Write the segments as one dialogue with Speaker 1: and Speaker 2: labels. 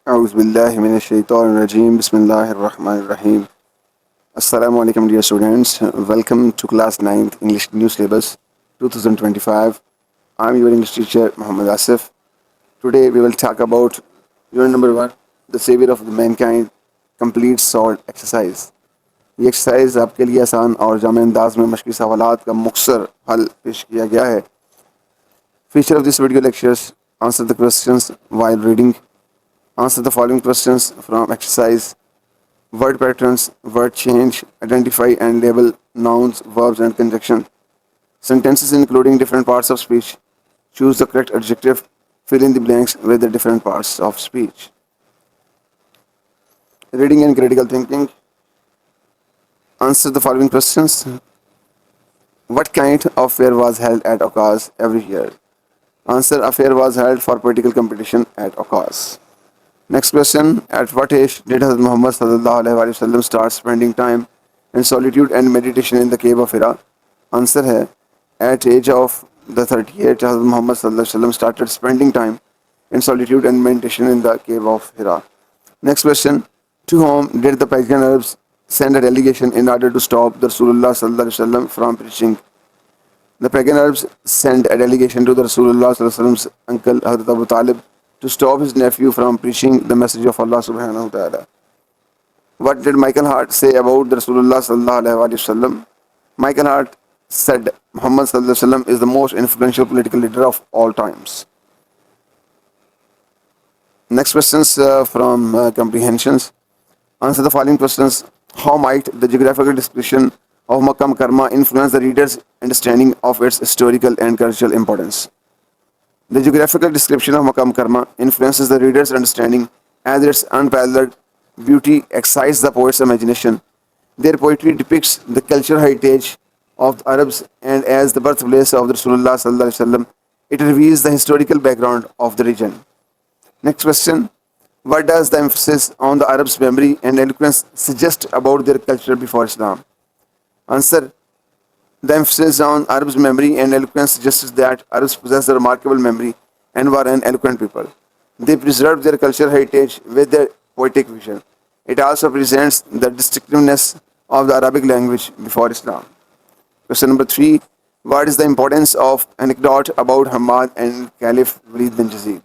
Speaker 1: Auzubillahiminash-shaytanir-rajeem. Bismillahir-rahmanir-rahim. Assalamu alaikum dear students. Welcome to class 9th English New Syllabus 2025. I'm your English teacher Muhammad Asif. Today we will talk about unit number 1, the savior of the mankind, complete sword exercise. ये exercise आपके लिए आसान और जामे अंदाज में मशक़ी सवालात का मुख्तसर हल पेश किया गया है. Feature of this video lectures: answer the questions while reading. Answer the following questions from exercise: word patterns, word change, identify and label nouns, verbs and conjunction, sentences including different parts of speech, choose the correct adjective, fill in the blanks with the different parts of speech. Reading and critical thinking. Answer the following questions. What kind of fair was held at Okas every year? Answer: a fair was held for political competition at Okas. Next question: at what age did Hazrat Muhammad sallallahu alaihi wasallam start spending time in solitude and meditation in the cave of Hira? Answer है at age of the 38 Hazrat Muhammad sallallahu alaihi wasallam started spending time in solitude and meditation in the cave of Hira. Next question: to whom did the pagan Arabs send a delegation in order to stop the Rasulullah sallallahu alaihi wasallam from preaching? The pagan Arabs sent a delegation to the Rasulullah sallallahu alaihi wasallam's uncle Hazrat Abu Talib to stop his nephew from preaching the message of Allah subhanahu wa ta'ala. What did Michael Hart say about the Rasulullah sallallahu alaihi wasallam? Michael Hart said Muhammad sallallahu alaihi wasallam is the most influential political leader of all times. Next questions from comprehensions. Answer the following questions. How might the geographical description of Makkah Mukarramah influence the reader's understanding of its historical and cultural importance? The geographical description of Makkah Mukarramah influences the reader's understanding as its unparalleled beauty excites the poet's imagination. Their poetry depicts the cultural heritage of the Arabs, and as the birthplace of the Rasulullah sallallahu alaihi wasallam, it reveals the historical background of the region. Next question. What does the emphasis on the Arabs' memory and eloquence suggest about their culture before Islam? Answer: the emphasis on Arabs' memory and eloquence suggests that Arabs possess a remarkable memory and were an eloquent people. They preserved their cultural heritage with their poetic vision. It also presents the distinctiveness of the Arabic language before Islam. Question number 3. What is the importance of anecdote about Hamad and Caliph Walid bin Yazid?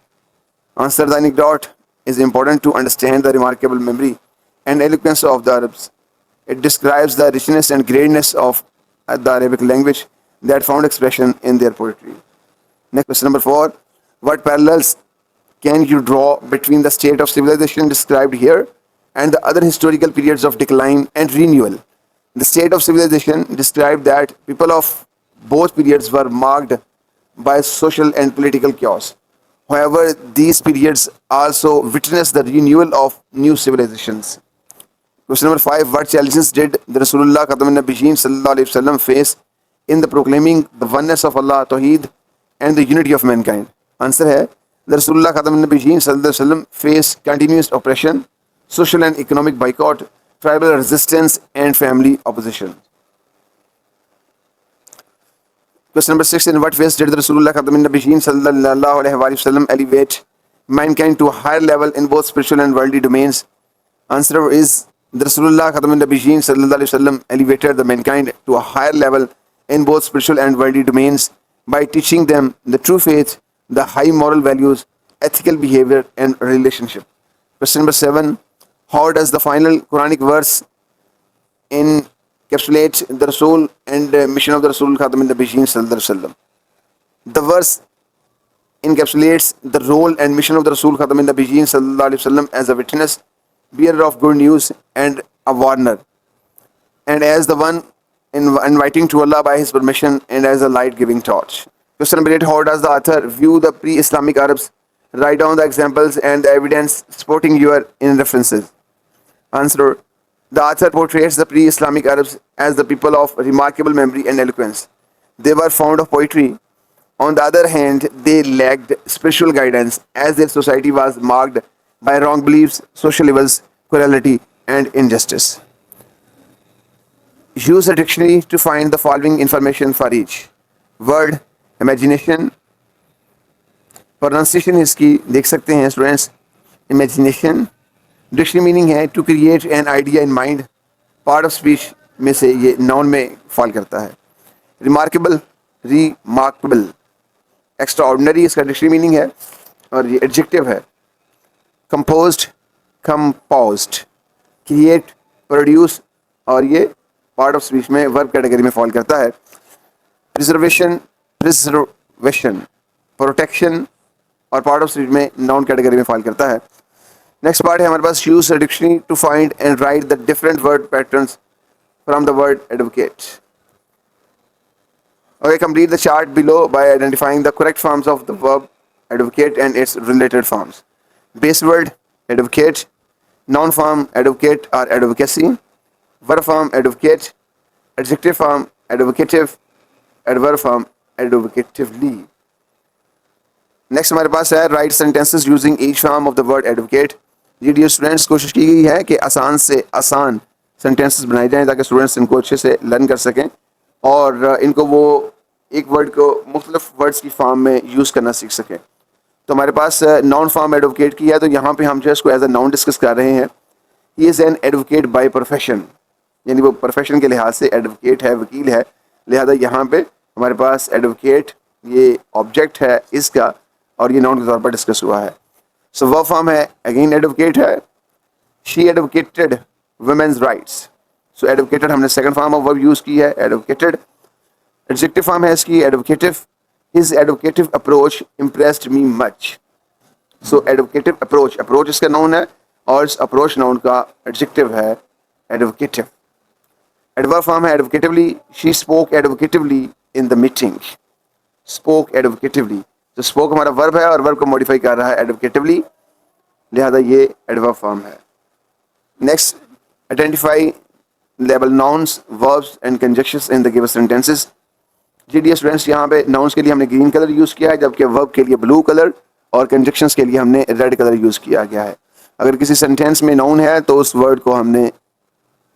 Speaker 1: Answer: the anecdote is important to understand the remarkable memory and eloquence of the Arabs. It describes the richness and greatness of the Arabic language that found expression in their poetry. Next, question number 4. What parallels can you draw between the state of civilization described here and the other historical periods of decline and renewal? The state of civilization described that people of both periods were marked by social and political chaos. However, these periods also witnessed the renewal of new civilizations. Question number 5. What challenges did the Rasulullah Khatamun Nabiyyin sallallahu alaihi wasallam face in the proclaiming the oneness of Allah, Tawheed, and the unity of mankind? Answer है the Rasulullah Khatamun Nabiyyin sallallahu alaihi wasallam faced continuous oppression, social and economic boycott, tribal resistance, and family opposition. Question number 6. In what ways did the Rasulullah Khatamun Nabiyyin sallallahu alaihi wasallam elevate mankind to a higher level in both spiritual and worldly domains? Answer is the Rasulullah Khatamun Nabiyyin sallallahu alaihi wasallam elevated the mankind to a higher level in both spiritual and worldly domains by teaching them the true faith, the high moral values, ethical behavior, and relationship. Question number 7. How does the final Quranic verse encapsulate the Rasul and mission of the Rasul Khatamun Nabiyyin sallallahu alaihi wasallam? The verse encapsulates the role and mission of the Rasul Khatamun Nabiyyin sallallahu alaihi wasallam as a witness, bearer of good news, and a warner, and as the one inviting to Allah by His permission, and as a light-giving torch. Question number 8. How does the author view the pre-Islamic Arabs? Write down the examples and the evidence supporting your in references. Answer: the author portrays the pre-Islamic Arabs as the people of remarkable memory and eloquence. They were fond of poetry. On the other hand, they lacked spiritual guidance, as their society was marked by wrong beliefs, social evils, cruelty, and injustice. Use a dictionary to find the following information for each word: imagination, pronunciation इसकी देख सकते हैं students, imagination. Dictionary meaning है to create an idea in mind, part of speech में से ये noun में fall करता है। Remarkable, remarkable. एक्स्ट्रा ऑर्डिनरी इसका डिक्शनरी मीनिंग है और ये एडजेक्टिव है। Composed, composed. क्रिएट, प्रोड्यूस और ये पार्ट ऑफ स्पीच में वर्ब कैटेगरी में फॉल करता है। Preservation, preservation. प्रोटेक्शन और पार्ट ऑफ स्पीच में नाउन कैटेगरी में फॉल करता है। नेक्स्ट पार्ट है हमारे पास use the dictionary to find and write the different word patterns from the word advocate. Okay, complete the chart below by identifying the correct forms of the verb advocate and its related forms. Base word advocate, noun form advocate or advocacy, verb form advocate, adjective form advocative, adverb form advocatively. Next हमारे पास है write sentences using each form of the word advocate. जी dear students, कोशिश की गई है कि आसान से आसान सेंटेंसेस बनाए जाएं ताकि स्टूडेंट्स इनको अच्छे से लर्न कर सकें और इनको वो एक वर्ड को मुख्तलिफ वर्ड्स की फॉर्म में यूज़ करना सीख सकें। तो हमारे पास नाउन फॉर्म एडवोकेट की है, तो यहाँ पे हम जो है इसको एज अ नाउन डिस्कस कर रहे हैं। He is an advocate by profession, यानी वो प्रोफेशन के लिहाज से एडवोकेट है, वकील है, लिहाजा यहाँ पे हमारे पास एडवोकेट ये ऑब्जेक्ट है इसका और ये नाउन के तौर पर डिस्कस हुआ है। सो वर्ब फॉर्म है अगेन एडवोकेट है। She advocated women's rights. So advocated हमने second form of verb use की है, एडवोकेटेड। एडजेक्टिव फॉर्म है इसकी advocative. His advocative approach impressed me much. So advocative approach, approach इसका नाउन है और इस अप्रोच नाउन का एडजेक्टिव है एडवोकेटिव। एडवर्ब फॉर्म है advocatively. She spoke advocatively in the meeting. Spoke advocatively, तो स्पोक हमारा वर्ब है और वर्ब को मॉडिफाई कर रहा है एडवोकेटिवली, लिहाजा ये एडवर्ब फॉर्म है। Next, identify label nouns, verbs and conjunctions in the given sentences. जी डियर स्टूडेंट्स, यहाँ पे नाउन्स के लिए हमने ग्रीन कलर यूज़ किया है, जबकि वर्ब के लिए ब्लू कलर और कंजक्शंस के लिए हमने रेड कलर यूज़ किया गया है। अगर किसी सेंटेंस में नाउन है तो उस वर्ड को हमने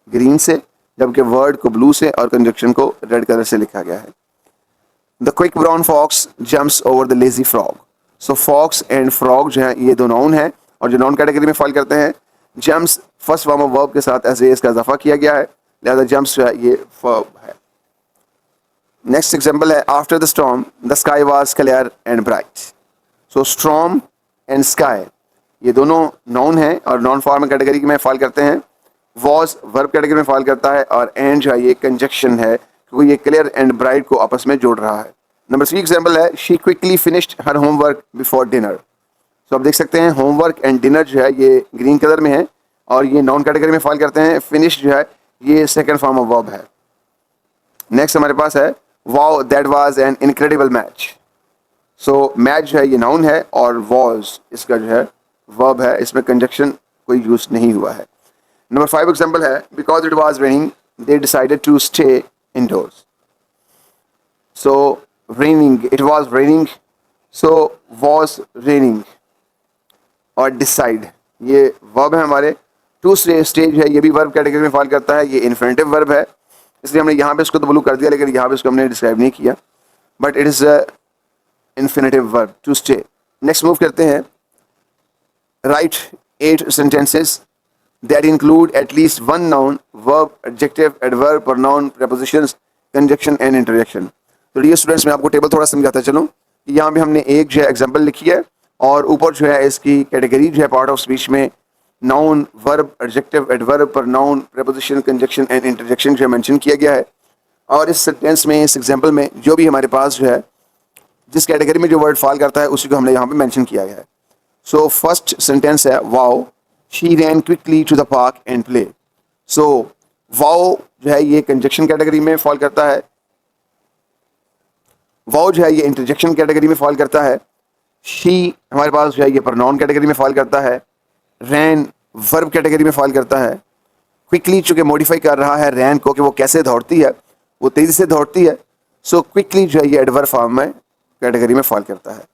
Speaker 1: ग्रीन से, जबकि वर्ड को ब्लू से और कंजक्शन को रेड कलर से लिखा गया है। The quick brown fox jumps over the lazy frog. So fox and frog जो है ये दो नाउन है और जो नाउन कैटेगरी में फॉल करते हैं। Jumps first form of verb के साथ ऐसे इसका इजाफा किया गया है, लिहाजा जम्प्स जो है ये वर्ब है। नेक्स्ट एग्जांपल है after the storm the sky was clear and bright. So storm and sky ये दोनों नाउन है और नॉन फॉर्म कैटेगरी में फॉल करते हैं। वॉज वर्ब कैटेगरी में फॉल करता है और एंड जो है ये कंजक्शन है क्योंकि ये क्लियर एंड ब्राइट को आपस में जोड़ रहा है। नंबर 3 एग्जांपल है she quickly finished her homework before dinner. So आप देख सकते हैं होमवर्क एंड डिनर जो है ये ग्रीन कलर में है और ये नॉन कैटेगरी में फॉल करते हैं। फिनिश जो है ये सेकंड फॉर्म ऑफ वर्ब है। नेक्स्ट हमारे पास है wow that was an incredible match. So match जो है ये नाउन है और वॉज इसका जो है वर्ब है, इसमें कंजक्शन कोई यूज नहीं हुआ है। नंबर 5 एग्जांपल है because it was raining they decided to stay indoors. So raining, it was raining, so was raining और decide ये verb है हमारे। टू स्टेज है ये भी verb कैटेगरी में फॉल करता है, ये इन्फिनेटिव verb है इसलिए हमने यहाँ पे इसको तो ब्लू कर दिया लेकिन यहाँ पे इसको हमने डिस्क्राइब नहीं किया, but it is infinitive verb to stay. Next move करते हैं। Write 8 sentences that include at least one noun, verb, adjective, adverb, pronoun, prepositions, conjunction and interjection. तो डियर स्टूडेंट्स मैं आपको टेबल थोड़ा समझाता चलूँ। यहाँ पे हमने एक जो है एग्जांपल लिखी है और ऊपर जो है इसकी कैटेगरी जो है पार्ट ऑफ स्पीच में noun, verb, adjective, adverb, pronoun, preposition, conjunction and interjection जो है मेंशन किया गया है। और इस सेंटेंस में, इस एग्जांपल में जो भी हमारे पास जो है जिस कैटेगरी में जो वर्ड फॉल करता है उसी को हमने यहाँ पे मेंशन किया गया है। सो फर्स्ट सेंटेंस है wow She ran quickly to the park and play. So, wow जो है ये कंजक्शन कैटेगरी में फॉल करता है। wow जो है ये इंटरजेक्शन कैटेगरी में फॉल करता है। she हमारे पास जो है ये pronoun कैटेगरी में फॉल करता है। ran वर्ब कैटेगरी में फॉल करता है। क्विकली चूँकि मॉडिफाई कर रहा है ran को कि वो कैसे दौड़ती है, वो तेज़ी से दौड़ती है। सो क्विकली जो है ये एडवर्ब फॉर्म में कैटेगरी में फॉल करता है।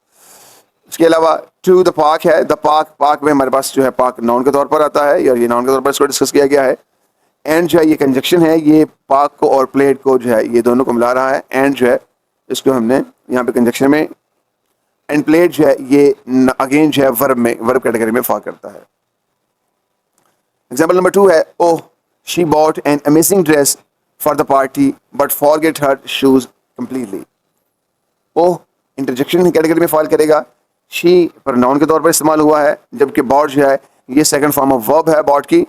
Speaker 1: इसके अलावा टू द पार्क है। द पार्क, पार्क में हमारे पास जो है पार्क नाउन के तौर पर आता है और ये नाउन के तौर पर इसको डिस्कस किया गया है। एंड जो है ये कंजक्शन है, ये पार्क को और प्लेड को जो है ये दोनों को मिला रहा है। एंड जो है इसको हमने यहाँ पे कंजक्शन में एंड प्लेड जो है ये अगेन जो है वर्ब कैटेगरी में फॉल करता है। एग्जाम्पल नंबर 2 है, ओह she bought an amazing dress for the party but forget her shoes completely. Oh interjection category में फॉल करेगा। शी प्रोनाउन के तौर पर इस्तेमाल हुआ है, जबकि बॉट जो है ये सेकंड फॉर्म ऑफ वर्ब है बॉट की।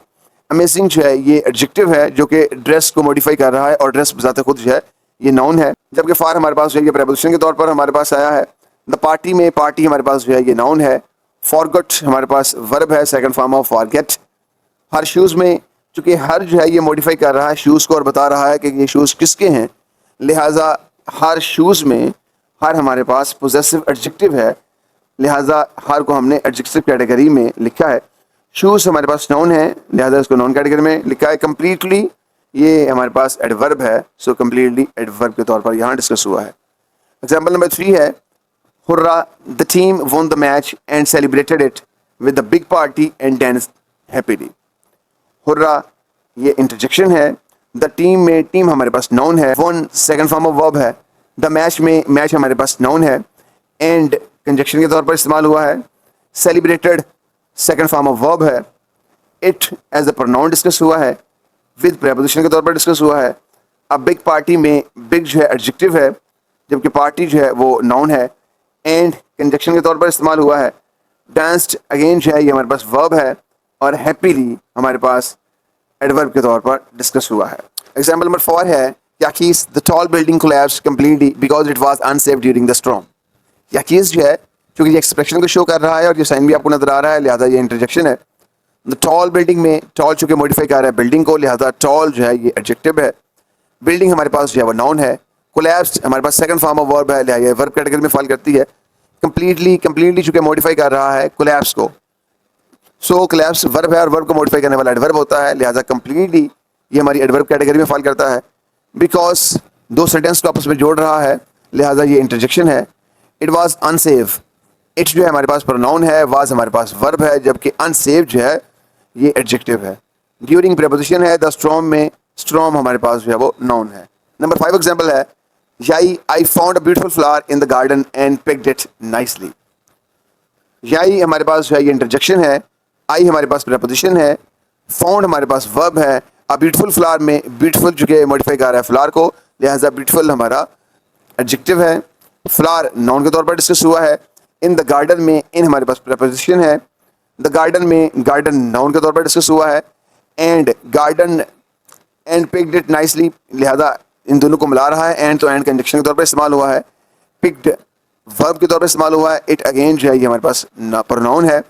Speaker 1: अमेजिंग जो है ये एडजेक्टिव है जो कि ड्रेस को मॉडिफाई कर रहा है और ड्रेस बजाते खुद जो है ये नाउन है, जबकि फार हमारे पास जो है ये प्रेपोजिशन के तौर पर हमारे पास आया है। द पार्टी में पार्टी हमारे पास जो है ये नाउन है। फॉरगॉट हमारे पास वर्ब है, second form of forget. Her shoes में चूंकि हर जो है ये मॉडिफाई कर रहा है शूज़ को और बता रहा है कि ये शूज़ किसके हैं, लिहाजा हर शूज़ में हर हमारे पास पोजेसिव एडजेक्टिव है, लिहाजा हर को हमने एडजेक्टिव कैटेगरी में लिखा है। शूज़ हमारे पास नाउन है, लिहाजा इसको नाउन कैटेगरी में लिखा है। कम्प्लीटली ये हमारे पास एडवर्ब है, सो कम्प्लीटली एडवर्ब के तौर पर यहाँ डिस्कस हुआ है। एग्जाम्पल नंबर 3 है, hurrah the team won the match and celebrated it with the big party and dance happily. Hurrah ये इंटरजेक्शन है। द टीम में टीम हमारे पास नाउन है, won second form of verb है। द मैच में मैच हमारे पास नाउन है एंड कंजक्शन के तौर पर इस्तेमाल हुआ है। Celebrated second form of verb है। It as a pronoun discuss हुआ है, विद प्रेपोजिशन के तौर पर डिस्कस हुआ है। अब बिग पार्टी में बिग जो है एडजेक्टिव है, जबकि पार्टी जो है वो नाउन है एंड कंजक्शन के तौर पर इस्तेमाल हुआ है। डांस्ड अगेन जो है ये हमारे पास वर्ब है और हैप्पीली हमारे पास एडवर्ब के तौर पर डिस्कस हुआ है। एग्जाम्पल नंबर 4 है, yikes the tall building collapsed completely because it was unsafe during the storm. Yikes जो है क्योंकि ये एक्सप्रेशन को शो कर रहा है और ये साइन भी आपको नजर आ रहा है, लिहाजा ये इंटरजेक्शन है। द टॉल बिल्डिंग में टॉल चूंकि मॉडिफाई कर रहा है बिल्डिंग को, लिहाजा टॉल जो है ये एडजेक्टिव है। बिल्डिंग हमारे पास जो है वो नाउन है। कोलैप्स्ड हमारे पास सेकंड फॉर्म ऑफ वर्ब है, लिहाजा वर्ब कैटेगरी में फॉल करती है। कंप्लीटली चूंकि मॉडिफाई कर रहा है कोलैप्स को, सो कोलैप्स वर्ब है और वर्ब को मॉडिफाई करने वाला एडवर्ब होता है, लिहाजा कंप्लीटली ये हमारी एडवर्ब कैटेगरी में फॉल करता है। बिकॉज दो सेंटेंस को आपस में जोड़ रहा है, लिहाजा ये इंटरजेक्शन है। इट वाज अनसेफ, इट जो है हमारे पास प्रोनाउन है, वाज हमारे पास वर्ब है, जबकि अनसेफ जो है ये एडजेक्टिव है। ड्यूरिंग प्रेपोजिशन है। द स्टॉर्म में स्टॉर्म हमारे पास जो है वो नाउन है। नंबर 5 एग्जाम्पल है, yay I found a beautiful flower in the garden and picked it nicely. Yay हमारे पास जो है ये इंटरजेक्शन है। आई हमारे पास प्रेपोजिशन है। फाउंड हमारे पास वर्ब है। अब ब्यूटीफुल फ्लावर में ब्यूटीफुल जो कि मॉडिफाई कर रहा है फ्लावर को, लिहाजा ब्यूटीफुल हमारा एडजेक्टिव है। फ्लावर नाउन के तौर पर डिस्कस हुआ है। इन द गार्डन में इन हमारे पास प्रेपोजिशन है। द गार्डन में गार्डन नाउन के तौर पर डिस्कस हुआ है and garden and picked it nicely, लिहाजा इन दोनों को मिला रहा है। एंड तो एंड कंजक्शन के तौर पर इस्तेमाल हुआ है। पिक्ड वर्ब के तौर पर इस्तेमाल हुआ है। इट अगेन जो है ये हमारे पास प्रोनाउन है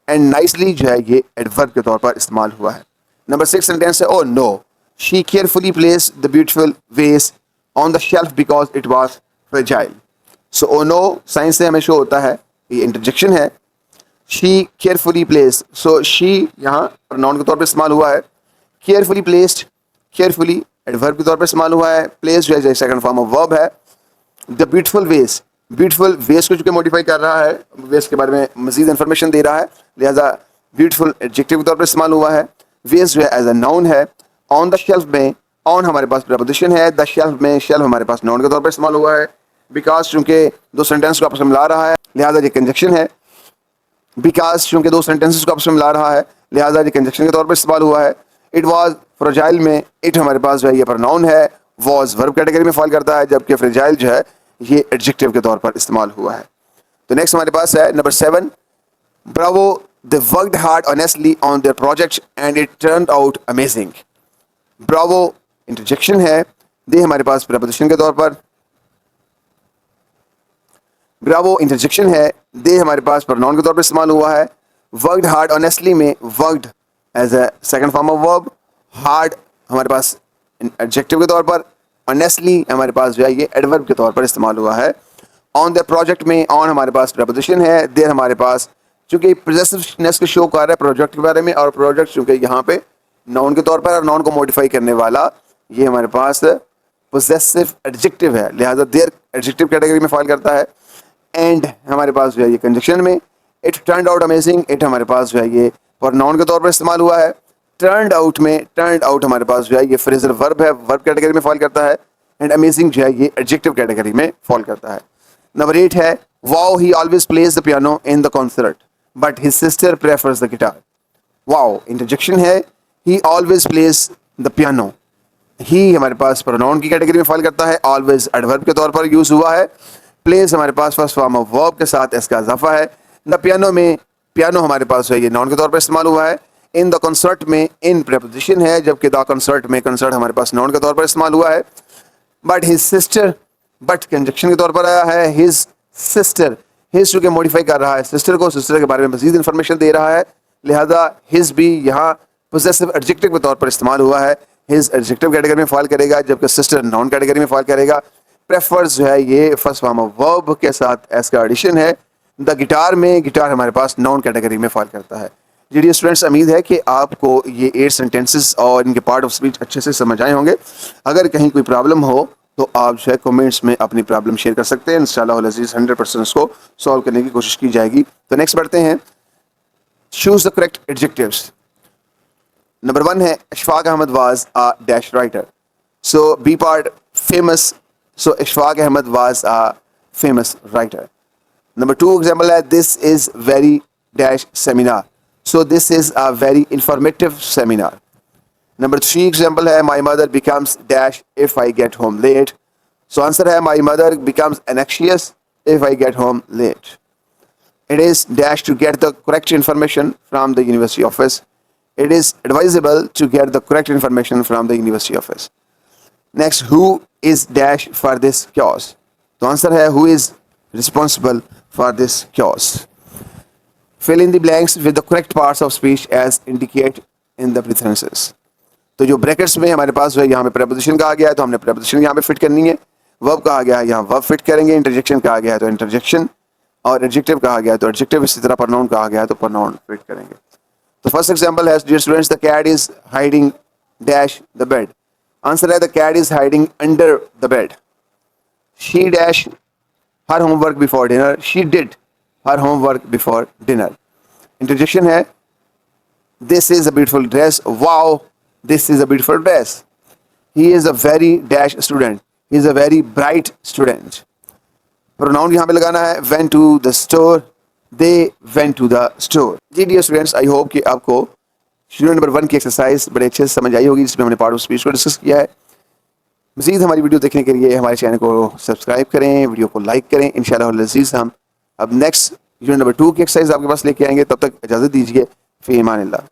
Speaker 1: एंड नाइसली जो है ये एडवर्ब के तौर पर इस्तेमाल हुआ है। नंबर 6 सेंटेंस है, oh no she carefully placed the beautiful vase on the shelf because it was fragile. So oh no साइंस से हमें शो होता है ये इंटरजेक्शन है। She carefully place, so she यहाँ प्रोनाउन के तौर पर इस्तेमाल हुआ है। केयरफुली प्लेस्ड केयरफुली एडवर्ब के तौर पर इस्तेमाल हुआ है। प्लेस जो है सेकंड फॉर्म ऑफ वर्ब है। द ब्यूटीफुल वेस, ब्यूटीफुल वेस को चूंकि मॉडिफाई कर रहा है, वेस के बारे में मजीद इन्फॉर्मेशन दे रहा है, लिहाजा ब्यूटीफुल एडजेक्टिव के तौर पर इस्तेमाल हुआ है। वेस जो है एज अ नाउन है। ऑन द शेल्फ में ऑन हमारे पास प्रेपोजिशन है। द शेल्फ में शेल्फ हमारे पास नाउन के तौर पर इस्तेमाल हुआ है। बिकॉज चूंकि दो सेंटेंस को आपस में मिला रहा है, लिहाजा ये कंजक्शन है। बिकॉज चूंकि दो सेंटेंसेस को आपस में मिला रहा है, लिहाजा ये कंजक्शन के तौर पर इस्तेमाल हुआ है। इट वाज फ्रेजाइल में इट हमारे पास जो है ये प्रोनाउन है। वाज वर्ब कैटेगरी में फॉल करता है, जबकि फ्रेजाइल जो है ये एडजेक्टिव के तौर पर इस्तेमाल हुआ है। तो नेक्स्ट हमारे पास है number 7, Bravo they worked hard honestly on their project and it turned out amazing. Bravo interjection है। दे हमारे पास प्रेपोजिशन के तौर पर, ब्रावो इंटरजेक्शन है। दे हमारे पास प्रोनाउन के तौर पर इस्तेमाल हुआ है। वर्कड हार्ड ऑनेस्टली में worked as a second form of verb, hard हमारे पास एडजेक्टिव के तौर पर, ऑनेस्टली हमारे पास जो है ये एडवर्ब के तौर पर इस्तेमाल हुआ है। ऑन द प्रोजेक्ट में ऑन हमारे पास प्रेपोजिशन है। देयर हमारे पास चूंकि पॉजेसिवनेस को शो कर रहा है प्रोजेक्ट के बारे में, और प्रोजेक्ट चूंकि यहाँ पे नाउन के तौर पर और नाउन को मॉडिफाई करने वाला ये हमारे पास पोजेसिव एडजेक्टिव है, लिहाजा देयर एडजेक्टिव कैटेगरी में फॉल करता है। एंड हमारे पास जो है ये कंजक्शन में it turned out amazing, it हमारे पास जो है ये प्रोनाउन के तौर पर इस्तेमाल हुआ है। टर्न्ड आउट में टर्न्ड आउट हमारे पास जो है ये फ्रेजल वर्ब है, वर्ब कैटेगरी में फॉल करता है। एंड अमेजिंग जो है ये एडजेक्टिव कैटेगरी में फॉल करता है। नंबर 8 है, Wow, he always plays the piano in the concert, but his sister prefers the guitar. Wow, interjection है, he always plays the piano. ही हमारे पास प्रोनाउन की कैटेगरी में फॉल करता है, ऑलवेज एडवर्ब के तौर पर यूज हुआ है, प्लेस हमारे पास फर्स्ट फॉर्म ऑफ वर्ब के साथ इसका इजाफा है, द पियानो में पियानो हमारे पास है ये नाउन के तौर पर इस्तेमाल हुआ है, इन द कंसर्ट में इन प्रेपोजिशन है, जबकि द कंसर्ट में कंसर्ट हमारे पास नाउन के तौर पर इस्तेमाल हुआ है, but his sister but conjunction के तौर पर आया है, हिज सिस्टर हिज टू के मॉडिफाई कर रहा है सिस्टर को, सिस्टर के बारे में मजीद इंफॉर्मेशन दे रहा है, लिहाजा हिज भी यहाँ पोजेसिव एडजेक्टिव के तौर पर इस्तेमाल हुआ है, हिज एडजेक्टिव कैटेगरी में फॉल करेगा, जबकि सिस्टर नाउन कैटेगरी में फॉल करेगा। प्रेफर्स जो है ये फर्स्ट फॉर्म ऑफ वर्ब के साथ एस का एडिशन है, द गिटार में गिटार हमारे पास नाउन कैटेगरी में फॉल करता है। जी डियर स्टूडेंट्स, उम्मीद है कि आपको ये 8 सेंटेंसेस और इनके पार्ट ऑफ स्पीच अच्छे से समझ आए होंगे। अगर कहीं कोई प्रॉब्लम हो तो आप जो है कमेंट्स में अपनी प्रॉब्लम शेयर कर सकते हैं, इंशाल्लाह अज़ीज़ 100% उसको सॉल्व करने की कोशिश की जाएगी। तो नेक्स्ट बढ़ते हैं, choose the correct adjectives. Number 1 है Ishfaq Ahmad was a dash writer, so B part famous, so Ishfaq Ahmad was a famous writer. Number 2 example है this is very dash seminar, so this is a very informative seminar. Number 3 example है my mother becomes dash if I get home late, so answer है my mother becomes anxious if I get home late. It is dash to get the correct information from the university office. It is advisable to get the correct information from the university office. Next, who is dash for this chaos? The answer है who is responsible for this chaos. Fill in the blanks with the correct parts of speech as indicate in the preferences. तो जो brackets में हमारे पास जो है यहाँ पे preposition कहा गया है तो हमने preposition यहाँ पे फिट करनी है, verb कहा गया है यहाँ verb फिट करेंगे, interjection कहा गया है तो interjection, और एडजेक्टिव कहा गया है तो एडजेक्टिव, इसी तरह प्रोनाउन कहा गया है तो प्रोनाउन फिट करेंगे। तो फर्स्ट एग्जांपल है dear students, the cat is hiding dash the bed, answer है the cat is hiding under the bed. She dash her homework before dinner, she did her homework before dinner. Interjection है this is a beautiful dress, wow this is a beautiful dress. He is a very dash student, he is a very bright student. Pronoun यहाँ पे लगाना है went to the store, they went to the store। जी dear students, I hope कि आपको student number 1 की exercise बड़े अच्छे से समझ आई होगी, जिसमें हमने पार्ट ऑफ स्पीच को डिस्कस किया है। मज़ीद हमारी वीडियो देखने के लिए हमारे चैनल को सब्सक्राइब करें, वीडियो को लाइक करें। इंशाल्लाह अज़ीज़ हम अब नेक्स्ट यूनिट नंबर 2 की एक्सरसाइज आपके पास लेके आएंगे, तब तक इजाज़त दीजिए, फ़ी अमान अल्लाह।